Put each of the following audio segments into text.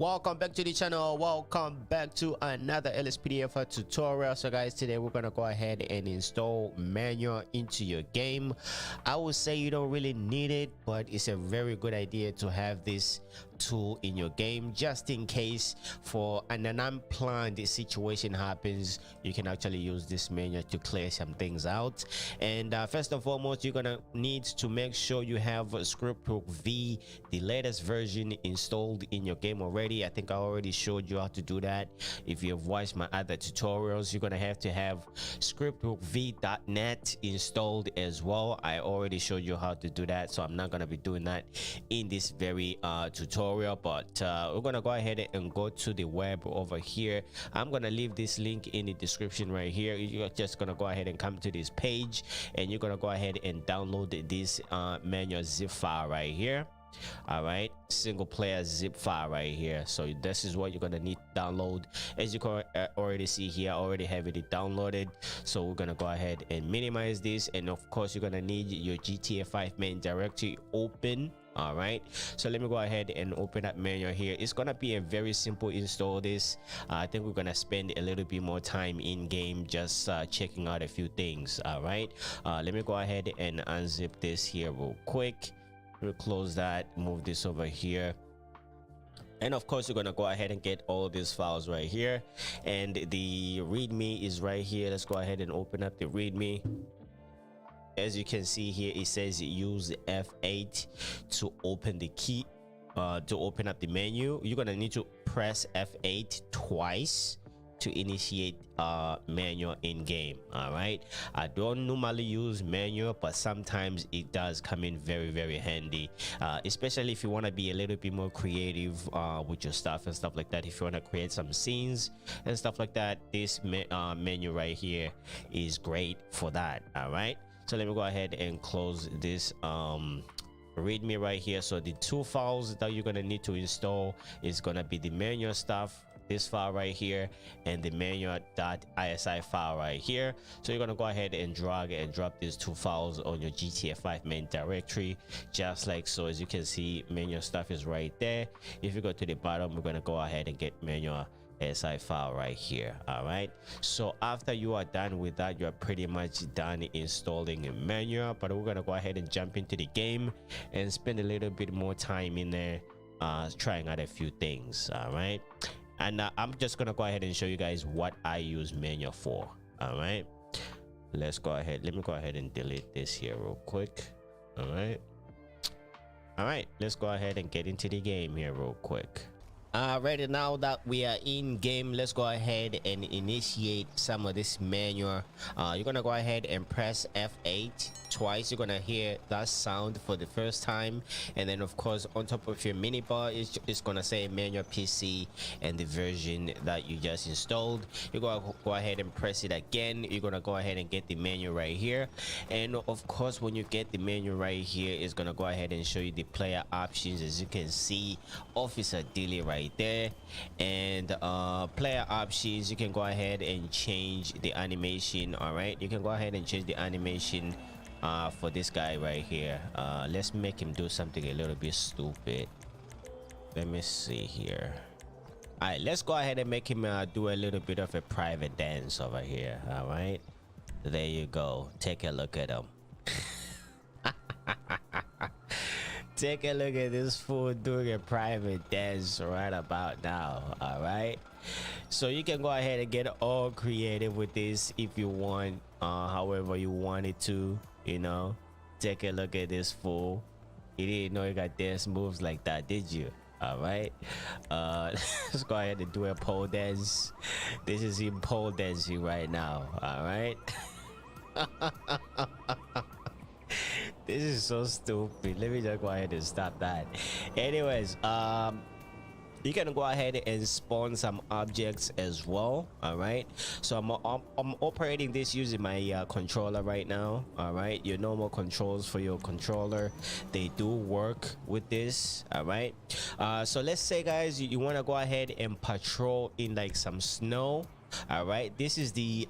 Welcome back to the channel. Welcome back to another LSPDF tutorial. So guys, today we're gonna go ahead and install Menyoo into your game. I would say you don't really need it, but it's a very good idea to have this tool in your game just in case for an unplanned situation happens. You can actually use this Menyoo to clear some things out. And first and foremost, you're gonna need to make sure you have Scriptbook V, the latest version, installed in your game already. I think I already showed you how to do that. If you have watched my other tutorials, you're gonna have to have scriptbookv.net installed as well. I already showed you how to do that, so I'm not gonna be doing that in this very tutorial, but we're gonna go ahead and go to the web over here. I'm gonna leave this link in the description right here. You're just gonna go ahead and come to this page, and you're gonna go ahead and download this Menyoo zip file right here. All right, single player zip file right here. So this is what you're gonna need to download. As you can already see here, I already have it downloaded. So we're gonna go ahead and minimize this, and of course you're gonna need your GTA 5 main directory open. All right, so let me go ahead and open up Menyoo here. It's gonna be a very simple install. This I think we're gonna spend a little bit more time in game just checking out a few things. All right, let me go ahead and unzip this here real quick. We'll close that, move this over here, and of course you're gonna go ahead and get all these files right here, and the readme is right here. Let's go ahead and open up the readme. As you can see here, it says use F8 to open the key to open up the menu. You're gonna need to press F8 twice to initiate Menyoo in game. All right, I don't normally use Menyoo, but sometimes it does come in very handy, especially if you want to be a little bit more creative with your stuff and stuff like that. If you want to create some scenes and stuff like that, this Menyoo right here is great for that. All right, so let me go ahead and close this readme right here. So the two files that you're gonna need to install is gonna be the Menyoo stuff, this file right here, and the Menyoo.isi file right here. So you're gonna go ahead and drag and drop these two files on your GTA 5 main directory, just like so. As you can see, Menyoo stuff is right there. If you go to the bottom, we're gonna go ahead and get Menyoo.si file right here. All right, so after you are done with that, you're pretty much done installing Menyoo. But we're gonna go ahead and jump into the game and spend a little bit more time in there trying out a few things. All right, and I'm just gonna go ahead and show you guys what I use Menyoo for. All right, let's go ahead. Let me go ahead and delete this here real quick. All right, let's go ahead and get into the game here real quick. Right now that we are in game, let's go ahead and initiate some of this Menyoo. You're gonna go ahead and press F8 twice. You're gonna hear that sound for the first time, and then of course on top of your mini bar it's gonna say Menyoo PC and the version that you just installed. You're gonna go ahead and press it again. You're gonna go ahead and get the Menyoo right here, and of course when you get the Menyoo right here, it's gonna go ahead and show you the player options. As you can see, Officer Dilly right there, and player options, you can go ahead and change the animation. All right, you can go ahead and change the animation for this guy right here. Let's make him do something a little bit stupid. Let me see here. All right, let's go ahead and make him do a little bit of a private dance over here. All right, there you go. Take a look at him. Take a look at this fool doing a private dance right about now. All right, so you can go ahead and get all creative with this if you want, however you want it to, you know. Take a look at this fool. You didn't know you got dance moves like that, did you? All right, let's go ahead and do a pole dance. This is him pole dancing right now. All right. This is so stupid. Let me just go ahead and stop that. Anyways, you can go ahead and spawn some objects as well. All right, so I'm operating this using my controller right now. All right, your normal controls for your controller, they do work with this. All right, so let's say guys, you want to go ahead and patrol in like some snow. All right, this is the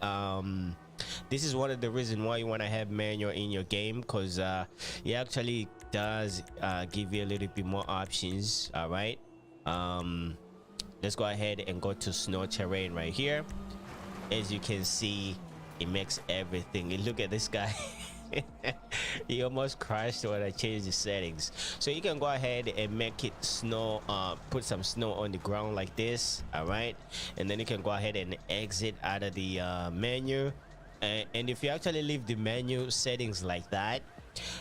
this is one of the reasons why you want to have Menyoo in your game, because it actually does give you a little bit more options. All right, let's go ahead and go to snow terrain right here. As you can see, it makes everything. And look at this guy. He almost crashed when I changed the settings. So you can go ahead and make it snow, put some snow on the ground like this. All right, and then you can go ahead and exit out of the menu. And if you actually leave the menu settings like that,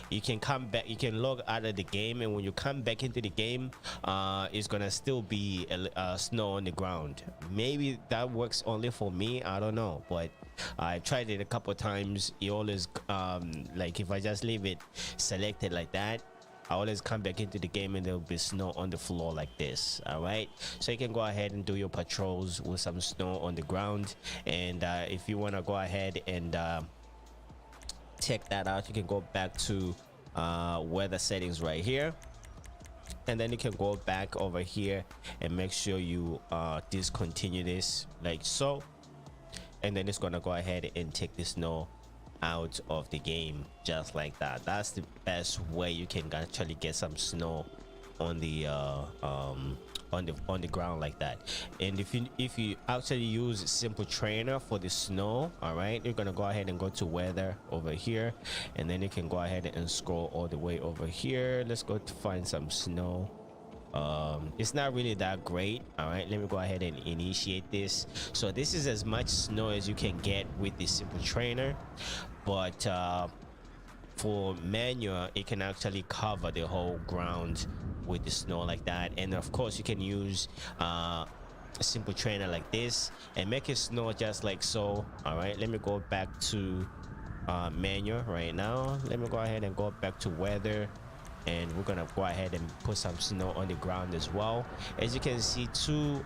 you can come back, you can log out of the game, and when you come back into the game, it's gonna still be snow on the ground. Maybe that works only for me, I don't know, but I tried it a couple times. It always like if I just leave it selected like that, I always come back into the game and there'll be snow on the floor like this. All right, so you can go ahead and do your patrols with some snow on the ground. And if you want to go ahead and check that out, you can go back to weather settings right here, and then you can go back over here and make sure you discontinue this like so, and then it's gonna go ahead and take the snow out of the game just like that. That's the best way you can actually get some snow on the ground like that. And if you actually use simple trainer for the snow, all right, you're gonna go ahead and go to weather over here, and then you can go ahead and scroll all the way over here. Let's go to find some snow. It's not really that great. All right, let me go ahead and initiate this. So this is as much snow as you can get with the simple trainer, but for manual, it can actually cover the whole ground with the snow like that. And of course, you can use a simple trainer like this and make it snow just like so. All right, let me go back to manual right now. Let me go ahead and go back to weather, and we're gonna go ahead and put some snow on the ground as well. As you can see, two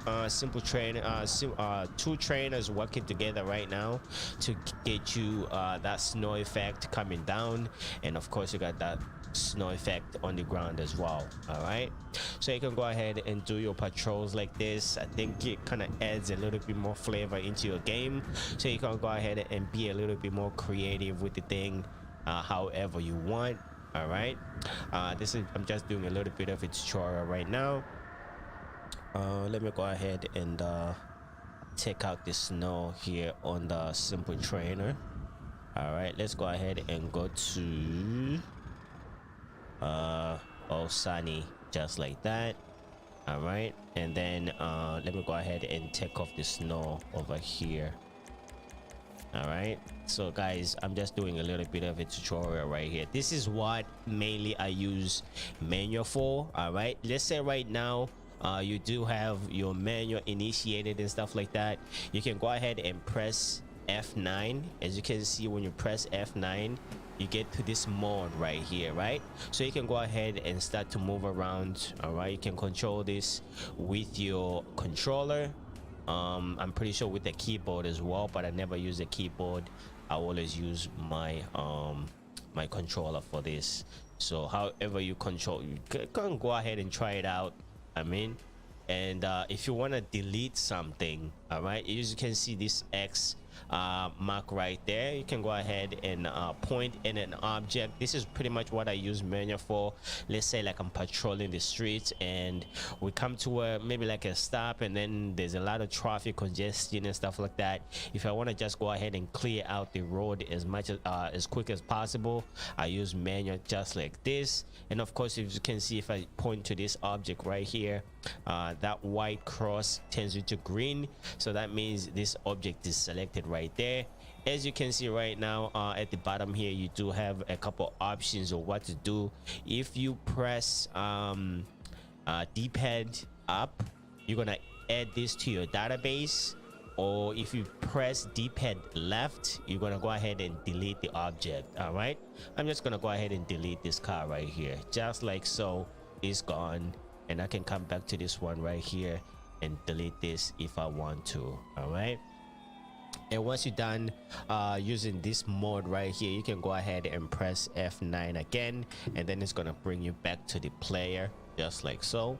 trainers working together right now to get you that snow effect coming down, and of course you got that snow effect on the ground as well. All right, so you can go ahead and do your patrols like this. I think it kind of adds a little bit more flavor into your game, so you can go ahead and be a little bit more creative with the thing however you want. All right, I'm just doing a little bit of a tutorial right now. Let me go ahead and take out the snow here on the simple trainer. All right, let's go ahead and go to all sunny just like that. All right, and then let me go ahead and take off the snow over here. All right, so guys, I'm just doing a little bit of a tutorial right here. This is what mainly I use Menyoo for. All right, let's say right now you do have your Menyoo initiated and stuff like that. You can go ahead and press F9. As you can see, when you press F9, you get to this mode right here, right? So you can go ahead and start to move around. All right, you can control this with your controller. I'm pretty sure with the keyboard as well, but I never use the keyboard. I always use my my controller for this. So however you control, you can go ahead and try it out. I mean, and if you want to delete something, all right, as you can see this X mark right there, you can go ahead and point in an object. This is pretty much what I use Menyoo for. Let's say like I'm patrolling the streets and we come to a maybe like a stop, and then there's a lot of traffic congestion and stuff like that. If I want to just go ahead and clear out the road as quick as possible, I use Menyoo just like this. And of course, if you can see, if I point to this object right here, that white cross turns into green, so that means this object is selected right there. As you can see right now, at the bottom here, you do have a couple options of what to do. If you press D-pad up, you're gonna add this to your database, or if you press D-pad left, you're gonna go ahead and delete the object. All right, I'm just gonna go ahead and delete this car right here just like so. It's gone, and I can come back to this one right here and delete this if I want to. All right, and once you're done using this mode right here, you can go ahead and press F9 again, and then it's gonna bring you back to the player just like so.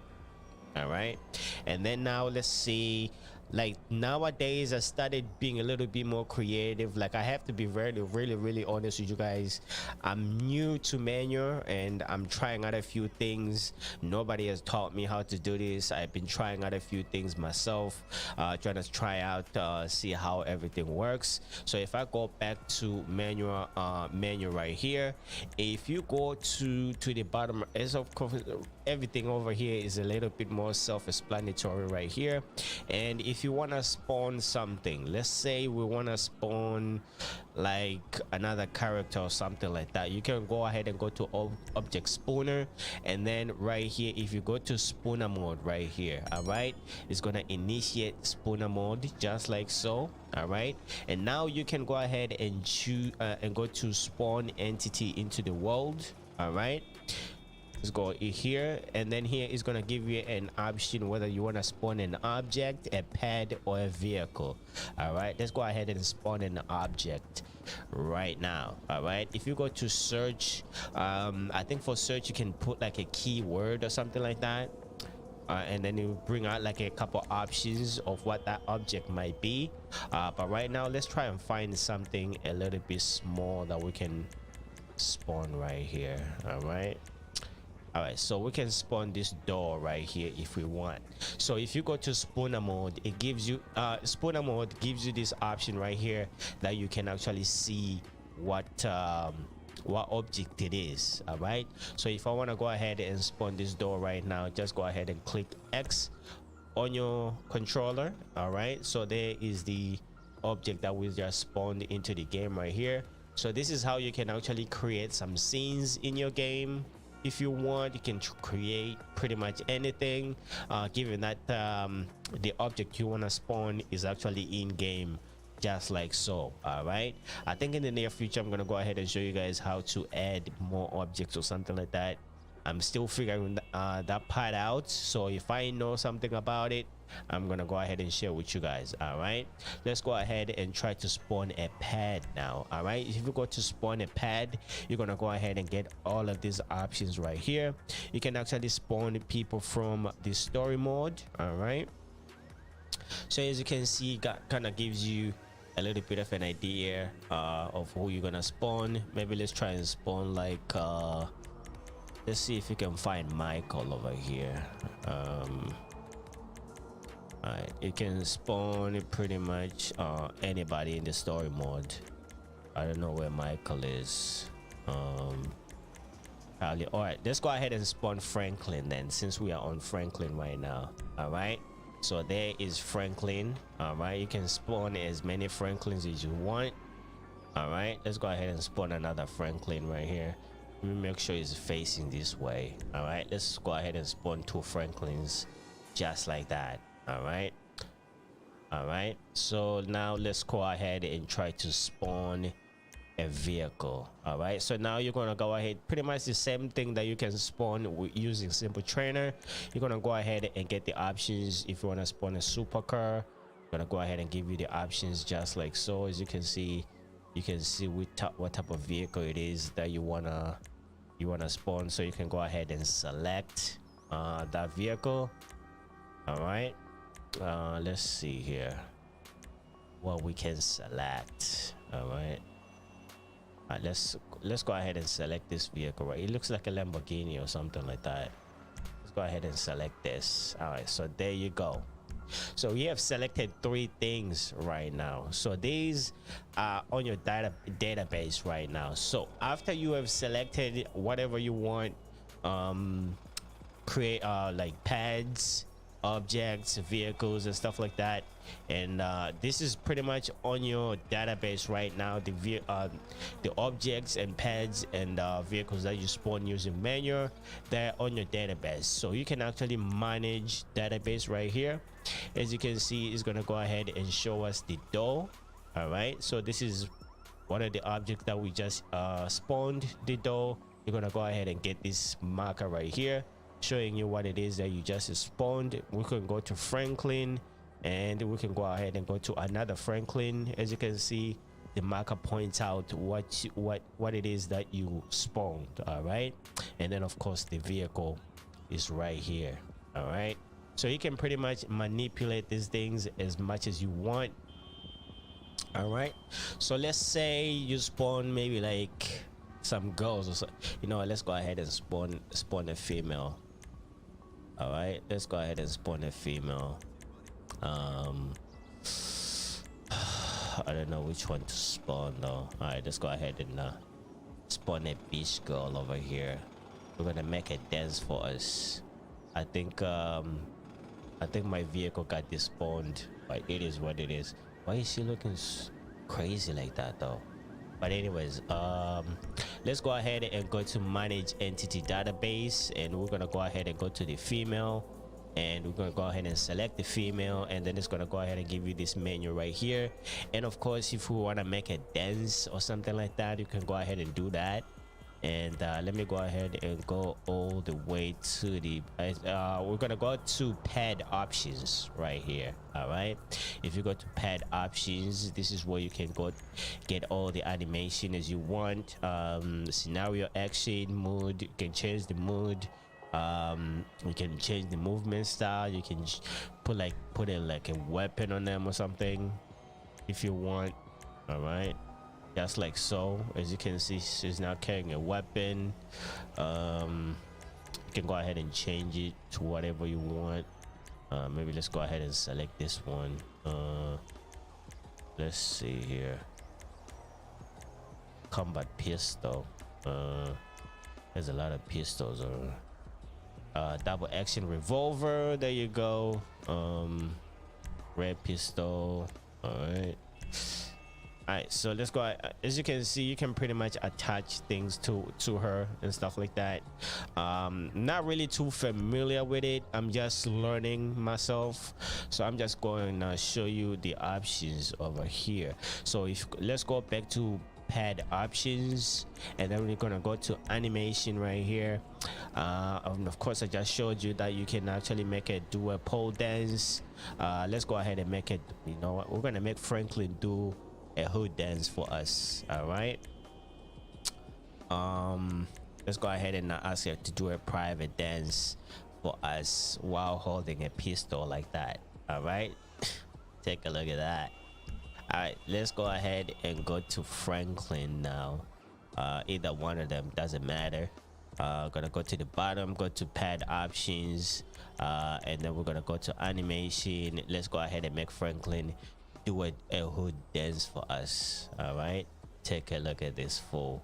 All right, and then now let's see Like nowadays I started being a little bit more creative. Like I have to be really honest with you guys. I'm new to Menyoo and I'm trying out a few things. Nobody has taught me how to do this. I've been trying out a few things myself, trying to try out see how everything works. So if I go back to menu right here, if you go to the bottom, as of course everything over here is a little bit more self-explanatory right here. And if you want to spawn something, let's say we want to spawn like another character or something like that, you can go ahead and go to object spawner, and then right here if you go to spawner mode right here, all right, it's gonna initiate spawner mode just like so. All right, and now you can go ahead and choose and go to spawn entity into the world. All right, let's go here, and then here is going to give you an option whether you want to spawn an object, a pad, or a vehicle. All right, let's go ahead and spawn an object right now. All right, if you go to search, I think for search you can put like a keyword or something like that, and then you bring out like a couple options of what that object might be. But right now let's try and find something a little bit small that we can spawn right here. All right, so we can spawn this door right here if we want. So if you go to spawner mode, it gives you spawner mode gives you this option right here that you can actually see what object it is. All right, so if I want to go ahead and spawn this door right now, just go ahead and click X on your controller. All right, so there is the object that we just spawned into the game right here. So this is how you can actually create some scenes in your game. If you want, you can create pretty much anything, given that the object you want to spawn is actually in game, just like so. All right, I think in the near future I'm gonna go ahead and show you guys how to add more objects or something like that. I'm still figuring that part out, so if I know something about it, I'm gonna go ahead and share with you guys. All right, let's go ahead and try to spawn a pad now. All right, if you go to spawn a pad, you're gonna go ahead and get all of these options right here. You can actually spawn people from the story mode. All right, so as you can see, kind of gives you a little bit of an idea of who you're gonna spawn. Maybe let's try and spawn like let's see if you can find Michael over here. Alright, you can spawn pretty much anybody in the story mode. I don't know where Michael is. Probably. Alright, let's go ahead and spawn Franklin then, since we are on Franklin right now. Alright, so there is Franklin. Alright, you can spawn as many Franklins as you want. Alright, let's go ahead and spawn another Franklin right here. Let me make sure it's facing this way. All right, let's go ahead and spawn 2 Franklins just like that. All right, so now let's go ahead and try to spawn a vehicle. All right, so now you're gonna go ahead, pretty much the same thing that you can spawn using simple trainer. You're gonna go ahead and get the options. If you want to spawn a supercar, I'm gonna go ahead and give you the options just like so. As you can see, what type of vehicle it is that you wanna spawn, so you can go ahead and select that vehicle. All right, let's see here what we can select. All right, let's go ahead and select this vehicle. Right, it looks like a Lamborghini or something like that. Let's go ahead and select this. All right, so there you go. So we have selected 3 things right now. So these are on your database right now. So after you have selected whatever you want, create like pads, objects, vehicles, and stuff like that, and this is pretty much on your database right now. The objects and pads and vehicles that you spawn using Menyoo, they're on your database, so you can actually manage database right here. As you can see, it's gonna go ahead and show us the door. All right, so this is one of the objects that we just spawned, the door. You're gonna go ahead and get this marker right here showing you what it is that you just spawned. We can go to Franklin, and we can go ahead and go to another Franklin. As you can see, the marker points out what it is that you spawned. All right, and then of course the vehicle is right here. All right, So you can pretty much manipulate these things as much as you want. All right, so let's say you spawn maybe like some girls or so. You know, let's go ahead and spawn a female. All right, let's go ahead and spawn a female. I don't know which one to spawn though. All right, let's go ahead and spawn a beach girl over here. We're gonna make a dance for us. I think my vehicle got despawned, but it is what it is. Why is she looking crazy like that though? But anyways, let's go ahead and go to manage entity database, and we're gonna go ahead and go to the female, and we're gonna go ahead and select the female, and then it's gonna go ahead and give you this menu right here. And of course, if we want to make a dance or something like that, you can go ahead and do that. And let me go ahead and go all the way to the we're gonna go to pad options right here. All right, if you go to pad options, this is where you can go get all the animation as you want. Scenario, action, mood, you can change the mood. You can change the movement style. You can put like a weapon on them or something if you want. All right, just like so. As you can see, she's now carrying a weapon. You can go ahead and change it to whatever you want. Maybe let's go ahead and select this one. Let's see here. Combat pistol. There's a lot of pistols. Double action revolver. There you go. Red pistol. All right, so let's go. As you can see, you can pretty much attach things to her and stuff like that. Not really too familiar with it. I'm just learning myself, so I'm just going to show you the options over here. So let's go back to pad options, and then we're gonna go to animation right here. Of course, I just showed you that you can actually make it do a pole dance. Let's go ahead and make it, you know what, we're gonna make Franklin do a hood dance for us. All right, let's go ahead and ask her to do a private dance for us while holding a pistol like that. All right, take a look at that. All right, let's go ahead and go to Franklin now. Either one of them, doesn't matter. Gonna go to the bottom, go to pad options, and then we're gonna go to animation. Let's go ahead and make Franklin do a hood dance for us. All right, take a look at this fool.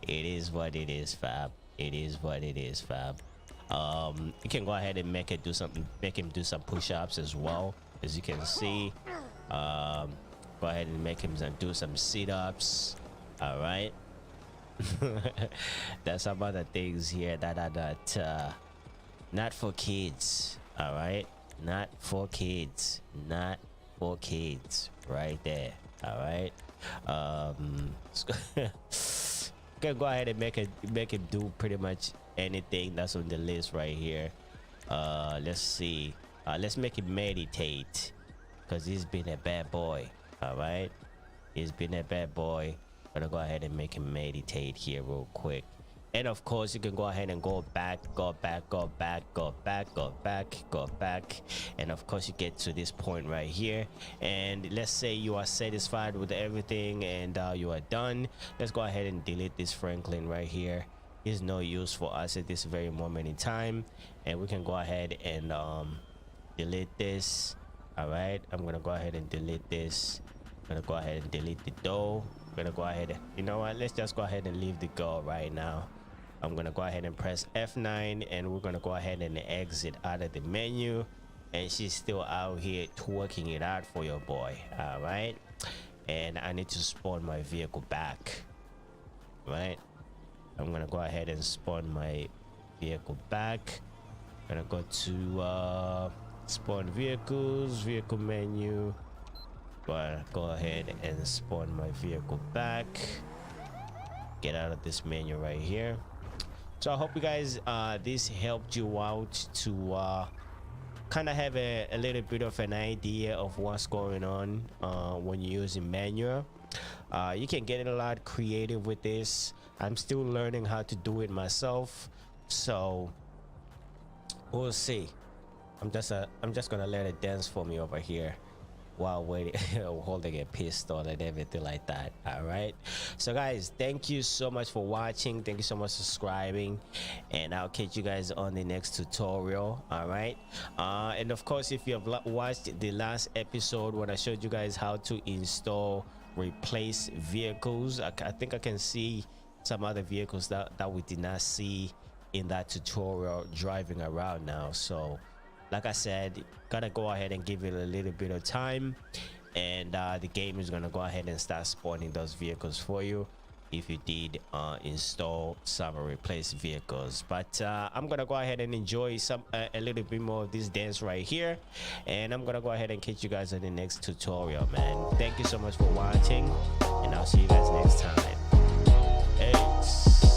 It is what it is, fab. It is what it is, fab. You can go ahead and make him do some push-ups as well. As you can see, go ahead and make him do some sit-ups. All right. There's some other things here that are not for kids. All right, not for kids, not for kids, right there. All right. Can go ahead and make him do pretty much anything that's on the list right here. Let's see. Let's make him meditate, because he's been a bad boy. All right, he's been a bad boy. Gonna go ahead and make him meditate here real quick. And of course, you can go ahead and go back, and of course you get to this point right here. And let's say you are satisfied with everything and you are done. Let's go ahead and delete this Franklin right here. He's no use for us at this very moment in time, and we can go ahead and delete this. All right, I'm gonna go ahead and delete this. I'm gonna go ahead and delete the door. I'm gonna go ahead and, you know what, let's just go ahead and leave the girl right now. I'm gonna go ahead and press F9, and we're gonna go ahead and exit out of the menu. And she's still out here twerking it out for your boy. All right, and I need to spawn my vehicle back. Right, I'm gonna go ahead and spawn my vehicle back. I'm gonna go to spawn vehicles, vehicle menu. Go ahead and spawn my vehicle back. Get out of this menu right here. So I hope you guys this helped you out to kind of have a little bit of an idea of what's going on when you're using Menyoo. You can get a lot creative with this. I'm still learning how to do it myself, So we'll see. I'm just gonna let it dance for me over here while waiting holding a pistol and everything like that. All right, so guys, thank you so much for watching. Thank you so much for subscribing, and I'll catch you guys on the next tutorial. All right, and of course, if you have watched the last episode when I showed you guys how to install replace vehicles, I think I can see some other vehicles that we did not see in that tutorial driving around now. So like I said, gotta go ahead and give it a little bit of time, and the game is gonna go ahead and start spawning those vehicles for you if you did install some replace vehicles. But I'm gonna go ahead and enjoy a little bit more of this dance right here, and I'm gonna go ahead and catch you guys in the next tutorial, man. Thank you so much for watching, and I'll see you guys next time. Peace.